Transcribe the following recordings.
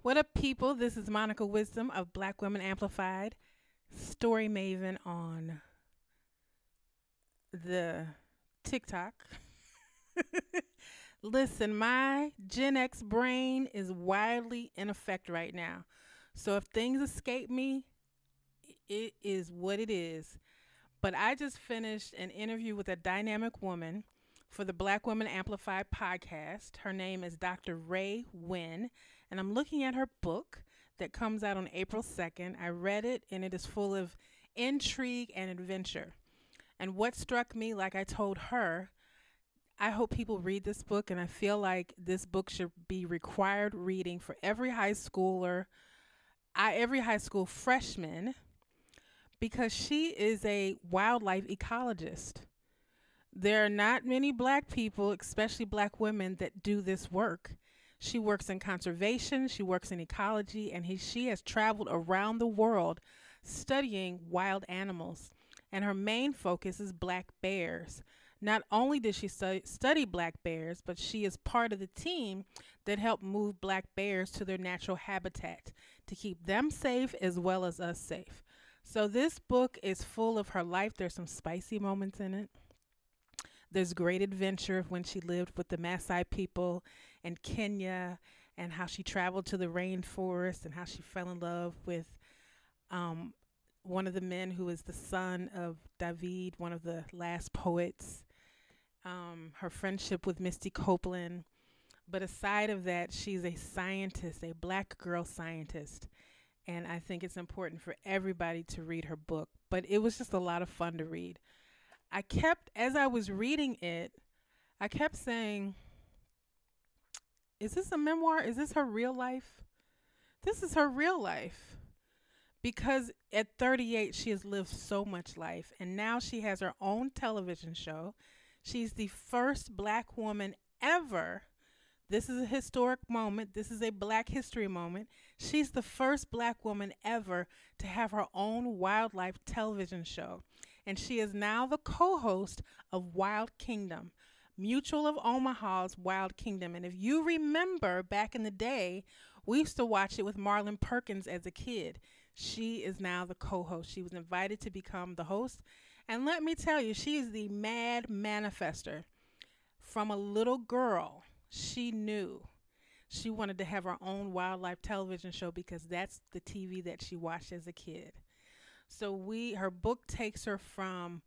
What up, people? This is Monica Wisdom of Black Women Amplified, story maven on the TikTok. Listen, my Gen X brain is wildly in effect right now. So if things escape me, it is what it is. But I just finished an interview with a dynamic woman for the Black Women Amplified podcast. Her name is Dr. Rae Wynn, and I'm looking at her book that comes out on April 2nd. I read it, and it is full of intrigue and adventure. And what struck me, like I told her, I hope people read this book, and I feel like this book should be required reading for every high schooler, every high school freshman, because she is a wildlife ecologist. There are not many black people, especially black women, that do this work. She works in conservation, she works in ecology, and she has traveled around the world studying wild animals. And her main focus is black bears. Not only did she study black bears, but she is part of the team that helped move black bears to their natural habitat to keep them safe as well as us safe. So this book is full of her life. There's some spicy moments in it. There's great adventure when she lived with the Maasai people in Kenya, and how she traveled to the rainforest, and how she fell in love with one of the men who is the son of David, one of the last poets. Her friendship with Misty Copeland. But aside of that, she's a scientist, a black girl scientist. And I think it's important for everybody to read her book. But it was just a lot of fun to read. As I was reading it, I kept saying, is this a memoir? Is this her real life? This is her real life. Because at 38, she has lived so much life. And now she has her own television show. She's the first black woman ever. This is a historic moment. This is a Black history moment. She's the first black woman ever to have her own wildlife television show. And she is now the co-host of Wild Kingdom, Mutual of Omaha's Wild Kingdom. And if you remember back in the day, we used to watch it with Marlon Perkins as a kid. She is now the co-host. She was invited to become the host. And let me tell you, she is the mad manifester. From a little girl, she knew she wanted to have her own wildlife television show because that's the TV that she watched as a kid. So her book takes her from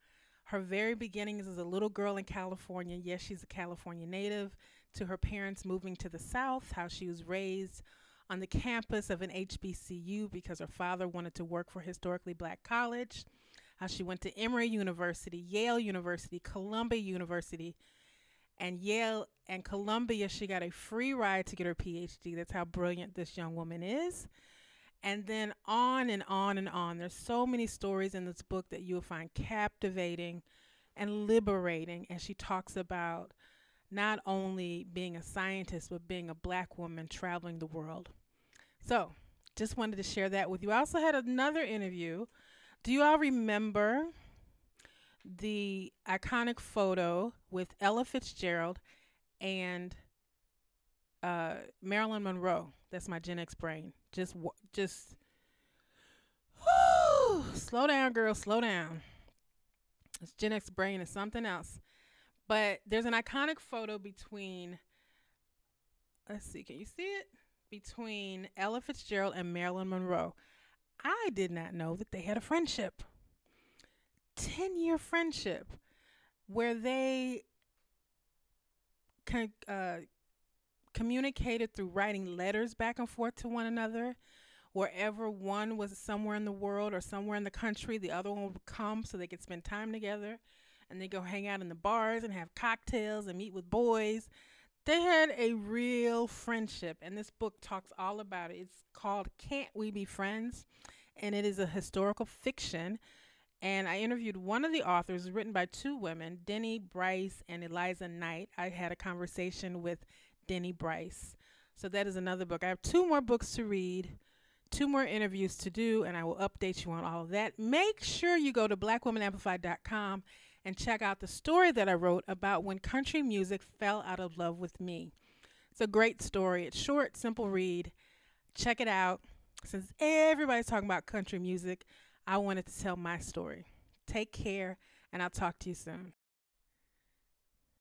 her very beginnings as a little girl in California. Yes, she's a California native, to her parents moving to the South, how she was raised on the campus of an HBCU because her father wanted to work for historically black college, how she went to Emory University, Yale University, Columbia University, and Yale and Columbia, she got a free ride to get her PhD. That's how brilliant this young woman is. And then on and on and on. There's so many stories in this book that you'll find captivating and liberating. And she talks about not only being a scientist, but being a black woman traveling the world. So just wanted to share that with you. I also had another interview. Do you all remember the iconic photo with Ella Fitzgerald and Marilyn Monroe? That's my Gen X brain. Just slow down, girl, slow down. This Gen X brain is something else. But there's an iconic photo between, let's see, can you see it? Between Ella Fitzgerald and Marilyn Monroe. I did not know that they had a friendship. 10-year friendship where they communicated through writing letters back and forth to one another. Wherever one was somewhere in the world or somewhere in the country, the other one would come so they could spend time together, and they go hang out in the bars and have cocktails and meet with boys. They had a real friendship, and this book talks all about it. It's called Can't We Be Friends? And it is a historical fiction. And I interviewed one of the authors, written by two women, Denny Bryce and Eliza Knight. I had a conversation with Denny Bryce. So that is another book. I have two more books to read, two more interviews to do, and I will update you on all of that. Make sure you go to blackwomanamplified.com and check out the story that I wrote about when country music fell out of love with me. It's a great story. It's short, simple read. check it out. Since everybody's talking about country music, I wanted to tell my story. Take care, and I'll talk to you soon.